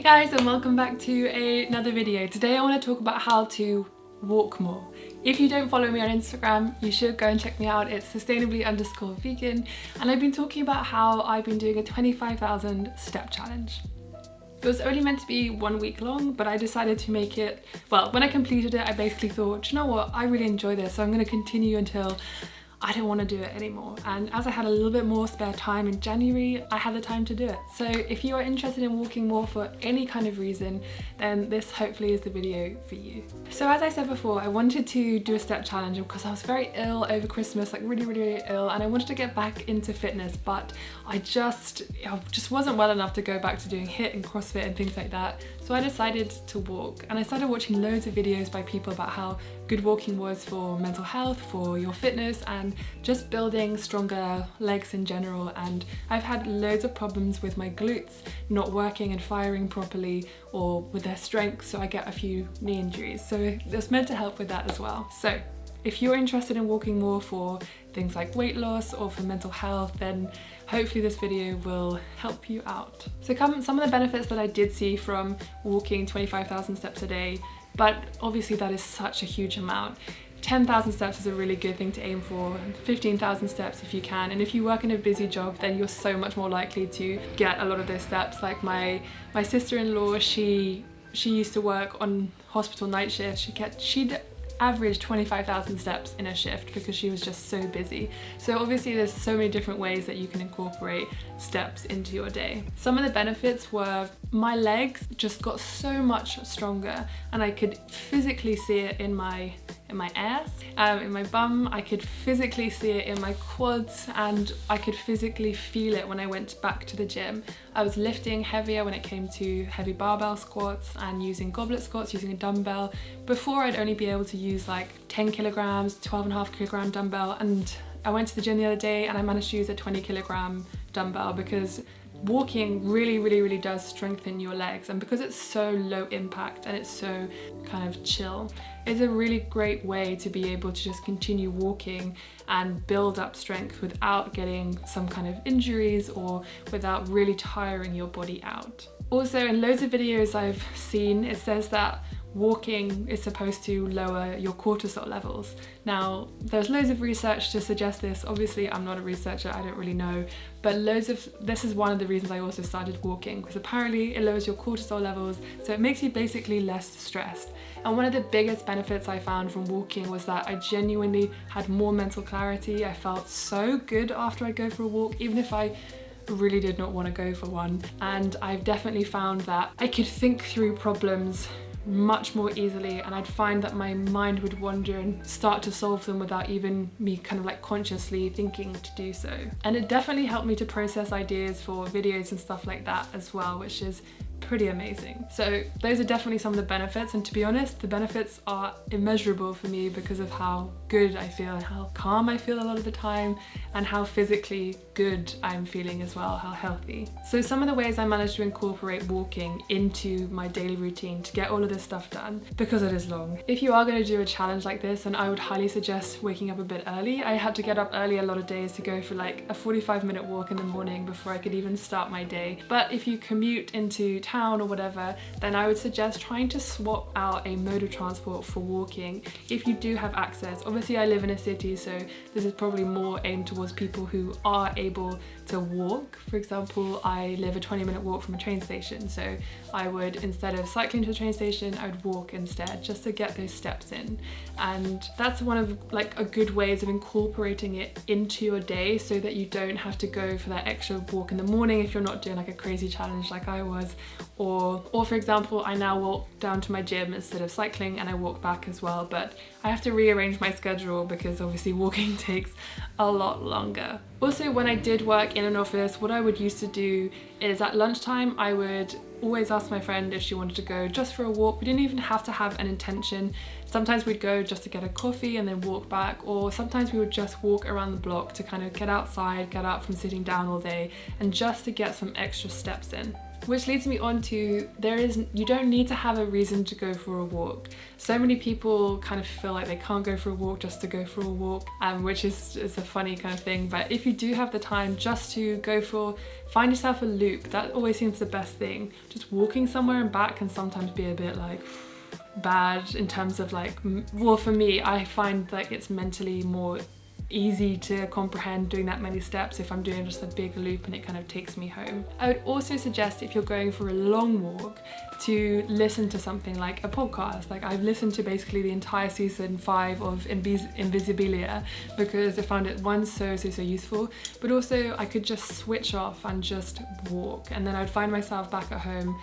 guys, and welcome back to another video. Today I want to talk about how to walk more. If you don't follow me on Instagram, you should go and check me out. It's sustainably_vegan, and I've been talking about how I've been doing a 25,000 step challenge. It was only meant to be 1 week long, but I decided to make it, well, when I completed it, I basically thought, do you know what, I really enjoy this, so I'm going to continue until I don't want to do it anymore. And as I had a little bit more spare time in January, I had the time to do it. So if you are interested in walking more for any kind of reason, then this hopefully is the video for you. So as I said before, I wanted to do a step challenge because I was very ill over Christmas, like really ill, and I wanted to get back into fitness, but I just wasn't well enough to go back to doing HIIT and CrossFit and things like that. So I decided to walk, and I started watching loads of videos by people about how good walking was for mental health, for your fitness, and just building stronger legs in general. And I've had loads of problems with my glutes not working and firing properly, or with their strength, so I get a few knee injuries. So it's meant to help with that as well. So if you're interested in walking more for things like weight loss or for mental health, then hopefully this video will help you out. So some of the benefits that I did see from walking 25,000 steps a day, but obviously that is such a huge amount. 10,000 steps is a really good thing to aim for, 15,000 steps if you can, and if you work in a busy job, then you're so much more likely to get a lot of those steps. Like my sister-in-law, she used to work on hospital night shifts. She'd average 25,000 steps in a shift because she was just so busy. So obviously there's so many different ways that you can incorporate steps into your day. Some of the benefits were my legs just got so much stronger, and I could physically see it in my ass, in my bum. I could physically see it in my quads, and I could physically feel it when I went back to the gym. I was lifting heavier when it came to heavy barbell squats and using goblet squats, using a dumbbell. Before, I'd only be able to use like 10 kilograms, 12.5 kilogram dumbbell, and I went to the gym the other day and I managed to use a 20 kilogram dumbbell because walking really does strengthen your legs, and because it's so low impact and it's so kind of chill, it's a really great way to be able to just continue walking and build up strength without getting some kind of injuries or without really tiring your body out. Also, in loads of videos I've seen, it says that walking is supposed to lower your cortisol levels. Now, there's loads of research to suggest this. Obviously, I'm not a researcher, I don't really know, but this is one of the reasons I also started walking, because apparently it lowers your cortisol levels, so it makes you basically less stressed. And one of the biggest benefits I found from walking was that I genuinely had more mental clarity. I felt so good after I'd go for a walk, even if I really did not want to go for one. And I've definitely found that I could think through problems much more easily, and I'd find that my mind would wander and start to solve them without even me kind of like consciously thinking to do so. And it definitely helped me to process ideas for videos and stuff like that as well, which is pretty amazing. So those are definitely some of the benefits, and to be honest, the benefits are immeasurable for me because of how good I feel and how calm I feel a lot of the time, and how physically good I'm feeling as well, how healthy. So some of the ways I managed to incorporate walking into my daily routine to get all of this stuff done, because it is long. If you are going to do a challenge like this, then I would highly suggest waking up a bit early. I had to get up early a lot of days to go for like a 45-minute walk in the morning before I could even start my day. But if you commute into town or whatever, then I would suggest trying to swap out a mode of transport for walking if you do have access. Obviously, I live in a city, so this is probably more aimed towards people who are able to walk. For example, I live a 20-minute walk from a train station, so I would, instead of cycling to the train station, I would walk instead, just to get those steps in. And that's one of like a good ways of incorporating it into your day, so that you don't have to go for that extra walk in the morning if you're not doing like a crazy challenge like I was. Or for example, I now walk down to my gym instead of cycling, and I walk back as well, but I have to rearrange my schedule because obviously walking takes a lot longer. Also, when I did work in an office, what I would used to do is at lunchtime, I would always ask my friend if she wanted to go just for a walk. We didn't even have to have an intention. Sometimes we'd go just to get a coffee and then walk back, or sometimes we would just walk around the block to kind of get outside, get out from sitting down all day, and just to get some extra steps in. Which leads me on to, you don't need to have a reason to go for a walk. So many people kind of feel like they can't go for a walk just to go for a walk, which is a funny kind of thing. But if you do have the time just to find yourself a loop, that always seems the best thing. Just walking somewhere and back can sometimes be a bit like bad in terms of like, well, for me, I find like it's mentally more easy to comprehend doing that many steps if I'm doing just a big loop and it kind of takes me home. I would also suggest, if you're going for a long walk, to listen to something like a podcast. Like, I've listened to basically the entire season 5 of Invisibilia because I found it, one, so useful, but also I could just switch off and just walk, and then I'd find myself back at home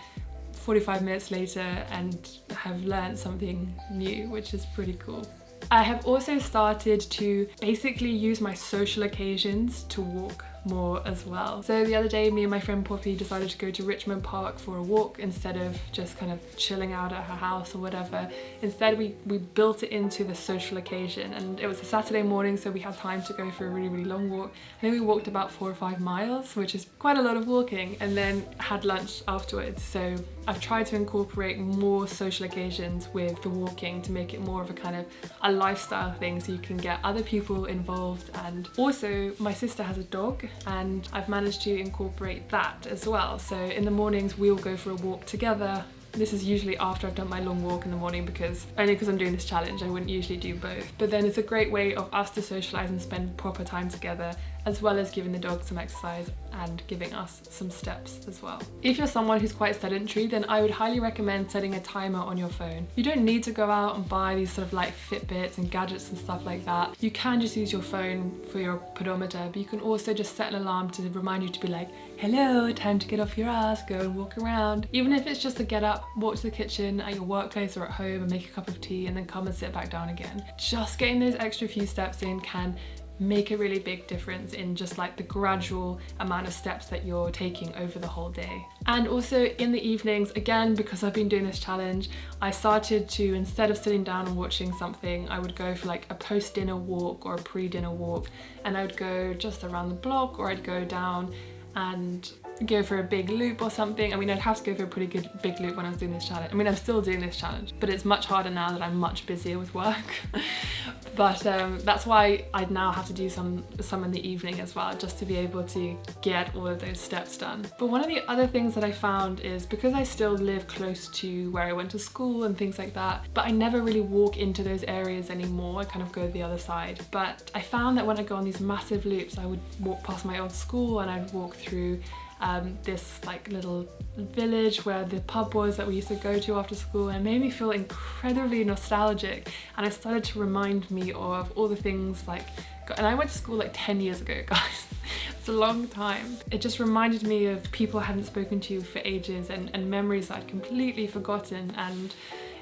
45 minutes later and have learned something new, which is pretty cool. I have also started to basically use my social occasions to walk more as well. So the other day, me and my friend Poppy decided to go to Richmond Park for a walk instead of just kind of chilling out at her house or whatever. Instead, we built it into the social occasion, and it was a Saturday morning, so we had time to go for a really, really long walk. I think we walked about 4 or 5 miles, which is quite a lot of walking, and then had lunch afterwards. So I've tried to incorporate more social occasions with the walking to make it more of a kind of a lifestyle thing, so you can get other people involved. And also, my sister has a dog, and I've managed to incorporate that as well. So in the mornings we'll go for a walk together. This is usually after I've done my long walk in the morning, because I'm doing this challenge, I wouldn't usually do both. But then it's a great way of us to socialise and spend proper time together, as well as giving the dog some exercise and giving us some steps as well. If you're someone who's quite sedentary, then I would highly recommend setting a timer on your phone. You don't need to go out and buy these sort of like Fitbits and gadgets and stuff like that. You can just use your phone for your pedometer, but you can also just set an alarm to remind you to be like, hello, time to get off your ass, go and walk around. Even if it's just to get up, walk to the kitchen at your workplace or at home and make a cup of tea and then come and sit back down again. Just getting those extra few steps in can make a really big difference in just like the gradual amount of steps that you're taking over the whole day. And also in the evenings, again, because I've been doing this challenge, I started to, instead of sitting down and watching something, I would go for like a post-dinner walk or a pre-dinner walk, and I would go just around the block, or I'd go down and go for a big loop or something. I mean, I'd have to go for a pretty good big loop when I was doing this challenge. I mean, I'm still doing this challenge, but it's much harder now that I'm much busier with work. But that's why I'd now have to do some in the evening as well, just to be able to get all of those steps done. But one of the other things that I found is, because I still live close to where I went to school and things like that, but I never really walk into those areas anymore. I kind of go the other side. But I found that when I go on these massive loops, I would walk past my old school, and I'd walk through this like little village where the pub was that we used to go to after school, and it made me feel incredibly nostalgic, and it started to remind me of all the things like, and I went to school like 10 years ago, guys. It's a long time. It just reminded me of people I hadn't spoken to for ages, and memories that I'd completely forgotten. And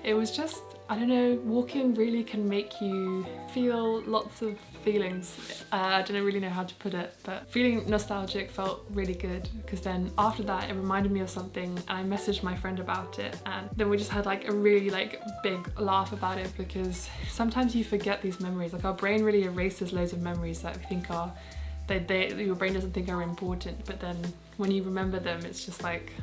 it was just, I don't know, walking really can make you feel lots of feelings. I don't really know how to put it, but feeling nostalgic felt really good, because then after that it reminded me of something, and I messaged my friend about it, and then we just had like a really like big laugh about it, because sometimes you forget these memories. Like, our brain really erases loads of memories that we think are, your brain doesn't think are important, but then when you remember them, it's just like,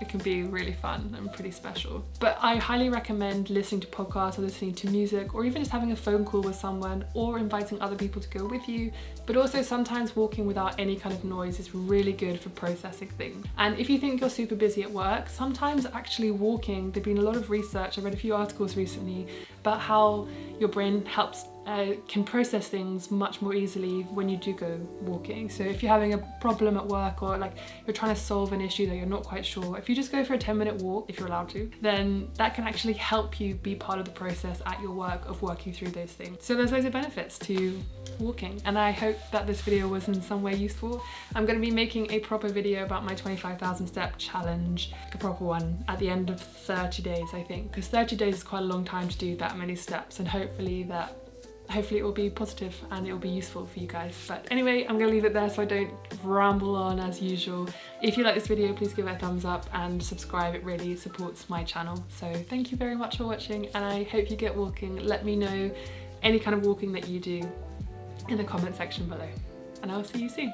it can be really fun and pretty special. But I highly recommend listening to podcasts or listening to music, or even just having a phone call with someone, or inviting other people to go with you. But also sometimes walking without any kind of noise is really good for processing things. And if you think you're super busy at work, sometimes actually walking, there's been a lot of research, I read a few articles recently about how your brain can process things much more easily when you do go walking. So if you're having a problem at work, or like you're trying to solve an issue that you're not quite sure, if you just go for a 10-minute walk, if you're allowed to, then that can actually help you be part of the process at your work of working through those things. So there's loads of benefits to walking, and I hope that this video was in some way useful. I'm going to be making a proper video about my 25,000 step challenge, a proper one, at the end of 30 days, I think, because 30 days is quite a long time to do that many steps, and hopefully it will be positive and it will be useful for you guys. But anyway, I'm gonna leave it there so I don't ramble on as usual. If you like this video, please give it a thumbs up and subscribe. It really supports my channel. So thank you very much for watching, and I hope you get walking. Let me know any kind of walking that you do in the comment section below, and I'll see you soon.